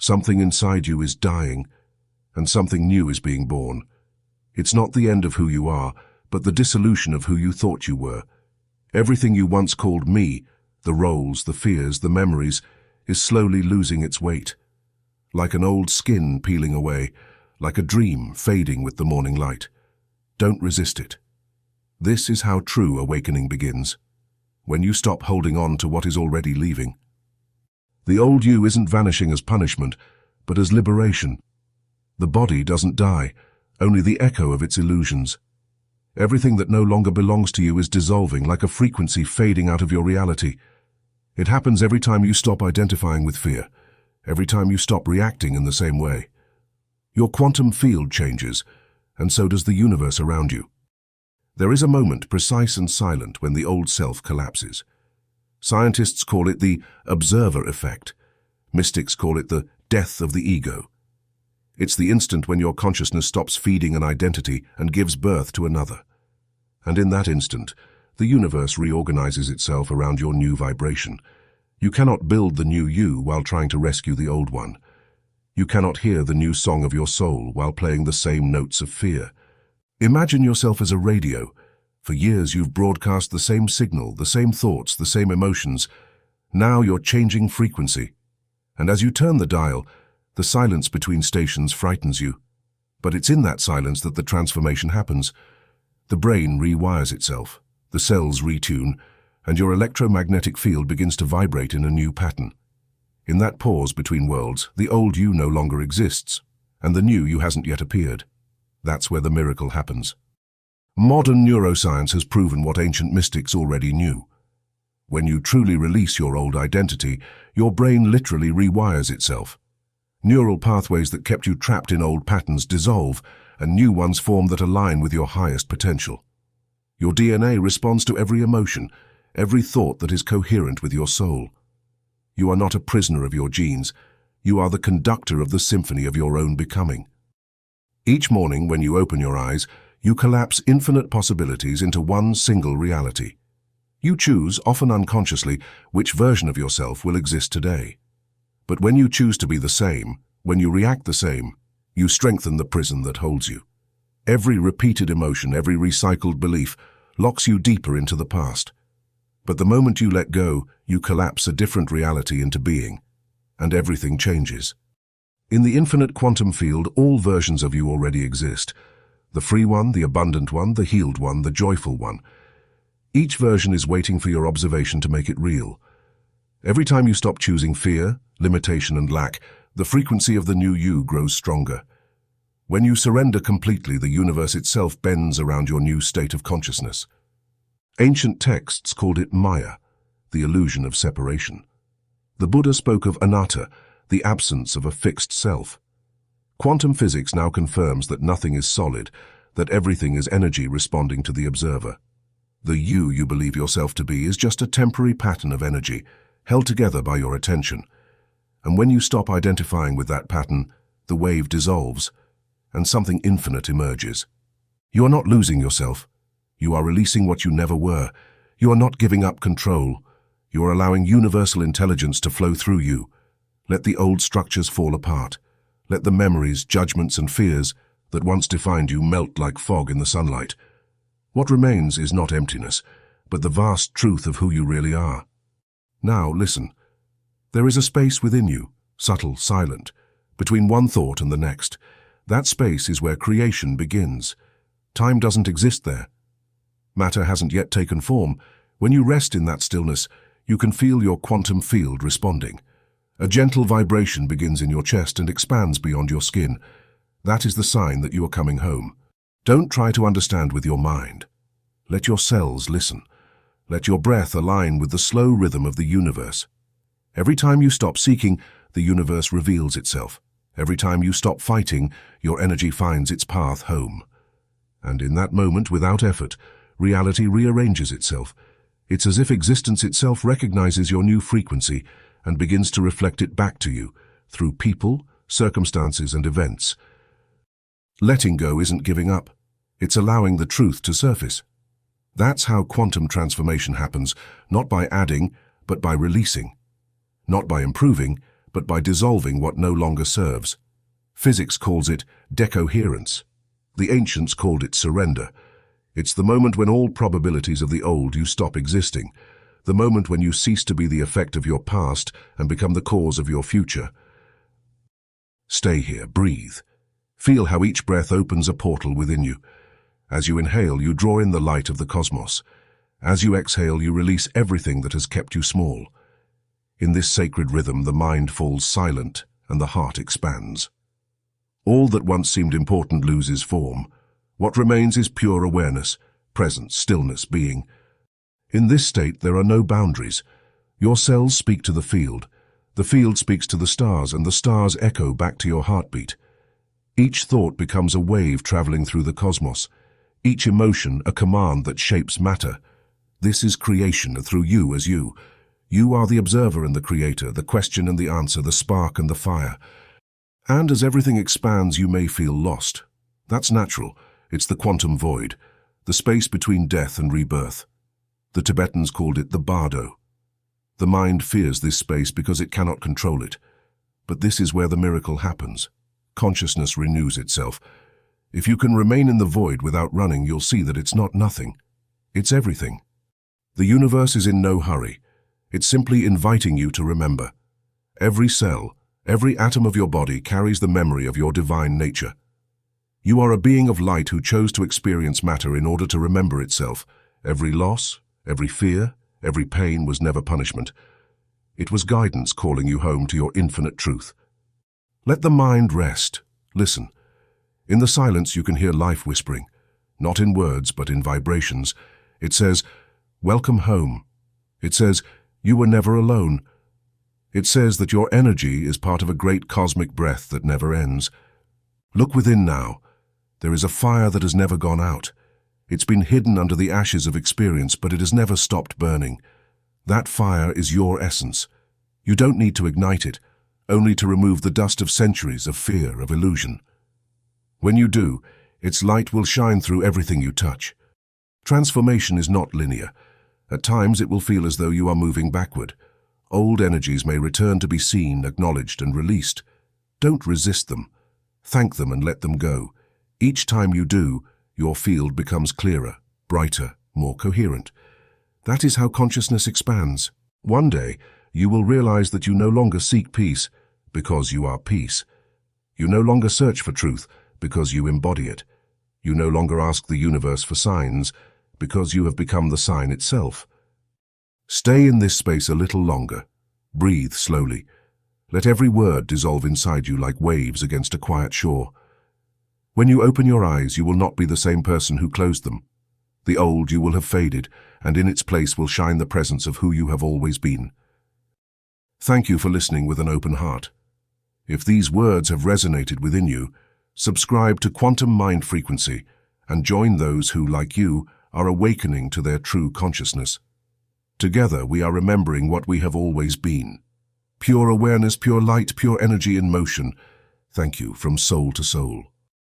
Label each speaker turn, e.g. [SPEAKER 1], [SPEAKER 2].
[SPEAKER 1] Something inside you is dying, and something new is being born. It's not the end of who you are, but the dissolution of who you thought you were. Everything you once called me, the roles, the fears, the memories, is slowly losing its weight. Like an old skin peeling away, like a dream fading with the morning light. Don't resist it. This is how true awakening begins, when you stop holding on to what is already leaving. The old you isn't vanishing as punishment, but as liberation. The body doesn't die, only the echo of its illusions. Everything that no longer belongs to you is dissolving like a frequency fading out of your reality. It happens every time you stop identifying with fear, every time you stop reacting in the same way. Your quantum field changes, and so does the universe around you. There is a moment, precise and silent, when the old self collapses. Scientists call it the observer effect. Mystics call it the death of the ego. It's the instant when your consciousness stops feeding an identity and gives birth to another. And in that instant, the universe reorganizes itself around your new vibration. You cannot build the new you while trying to rescue the old one. You cannot hear the new song of your soul while playing the same notes of fear. Imagine yourself as a radio. For years you've broadcast the same signal, the same thoughts, the same emotions. Now you're changing frequency. And as you turn the dial, the silence between stations frightens you. But it's in that silence that the transformation happens. The brain rewires itself, the cells retune, and your electromagnetic field begins to vibrate in a new pattern. In that pause between worlds, the old you no longer exists, and the new you hasn't yet appeared. That's where the miracle happens. Modern neuroscience has proven what ancient mystics already knew. When you truly release your old identity, your brain literally rewires itself. Neural pathways that kept you trapped in old patterns dissolve, and new ones form that align with your highest potential. Your DNA responds to every emotion, every thought that is coherent with your soul. You are not a prisoner of your genes. You are the conductor of the symphony of your own becoming. Each morning when you open your eyes, you collapse infinite possibilities into one single reality. You choose, often unconsciously, which version of yourself will exist today. But when you choose to be the same, when you react the same, you strengthen the prison that holds you. Every repeated emotion, every recycled belief, locks you deeper into the past. But the moment you let go, you collapse a different reality into being, and everything changes. In the infinite quantum field, all versions of you already exist. The free one, the abundant one, the healed one, the joyful one. Each version is waiting for your observation to make it real. Every time you stop choosing fear, limitation, and lack, the frequency of the new you grows stronger. When you surrender completely, the universe itself bends around your new state of consciousness. Ancient texts called it Maya, the illusion of separation. The Buddha spoke of anatta, the absence of a fixed self. Quantum physics now confirms that nothing is solid, that everything is energy responding to the observer. The you believe yourself to be is just a temporary pattern of energy, held together by your attention. And when you stop identifying with that pattern, the wave dissolves, and something infinite emerges. You are not losing yourself. You are releasing what you never were. You are not giving up control. You are allowing universal intelligence to flow through you. Let the old structures fall apart. Let the memories, judgments, and fears that once defined you melt like fog in the sunlight. What remains is not emptiness, but the vast truth of who you really are. Now, listen. There is a space within you, subtle, silent, between one thought and the next. That space is where creation begins. Time doesn't exist there. Matter hasn't yet taken form. When you rest in that stillness, you can feel your quantum field responding. A gentle vibration begins in your chest and expands beyond your skin. That is the sign that you are coming home. Don't try to understand with your mind. Let your cells listen. Let your breath align with the slow rhythm of the universe. Every time you stop seeking, the universe reveals itself. Every time you stop fighting, your energy finds its path home. And in that moment, without effort, reality rearranges itself. It's as if existence itself recognizes your new frequency and begins to reflect it back to you, through people, circumstances, and events. Letting go isn't giving up. It's allowing the truth to surface. That's how quantum transformation happens, not by adding, but by releasing. Not by improving, but by dissolving what no longer serves. Physics calls it decoherence. The ancients called it surrender. It's the moment when all probabilities of the old you stop existing, the moment when you cease to be the effect of your past and become the cause of your future. Stay here, breathe. Feel how each breath opens a portal within you. As you inhale, you draw in the light of the cosmos. As you exhale, you release everything that has kept you small. In this sacred rhythm, the mind falls silent and the heart expands. All that once seemed important loses form. What remains is pure awareness, presence, stillness, being. In this state, there are no boundaries. Your cells speak to the field speaks to the stars, and the stars echo back to your heartbeat. Each thought becomes a wave traveling through the cosmos. Each emotion, a command that shapes matter. This is creation through you as you. You are the observer and the creator, the question and the answer, the spark and the fire. And as everything expands, you may feel lost. That's natural. It's the quantum void, the space between death and rebirth. The Tibetans called it the bardo. The mind fears this space because it cannot control it. But this is where the miracle happens. Consciousness renews itself. If you can remain in the void without running, you'll see that it's not nothing. It's everything. The universe is in no hurry. It's simply inviting you to remember. Every cell, every atom of your body carries the memory of your divine nature. You are a being of light who chose to experience matter in order to remember itself. Every loss, every fear, every pain was never punishment. It was guidance calling you home to your infinite truth. Let the mind rest. Listen. In the silence you can hear life whispering, not in words but in vibrations. It says, "Welcome home." It says, "You were never alone." It says that your energy is part of a great cosmic breath that never ends. Look within now. There is a fire that has never gone out. It's been hidden under the ashes of experience, but it has never stopped burning. That fire is your essence. You don't need to ignite it, only to remove the dust of centuries of fear, of illusion. When you do, its light will shine through everything you touch. Transformation is not linear. At times it will feel as though you are moving backward. Old energies may return to be seen, acknowledged, and released. Don't resist them. Thank them and let them go. Each time you do, your field becomes clearer, brighter, more coherent. That is how consciousness expands. One day, you will realize that you no longer seek peace because you are peace. You no longer search for truth because you embody it. You no longer ask the universe for signs because you have become the sign itself. Stay in this space a little longer. Breathe slowly. Let every word dissolve inside you like waves against a quiet shore. When you open your eyes, you will not be the same person who closed them. The old you will have faded, and in its place will shine the presence of who you have always been. Thank you for listening with an open heart. If these words have resonated within you, subscribe to Quantum Mind Frequency and join those who, like you, are awakening to their true consciousness. Together we are remembering what we have always been. Pure awareness, pure light, pure energy in motion. Thank you from soul to soul.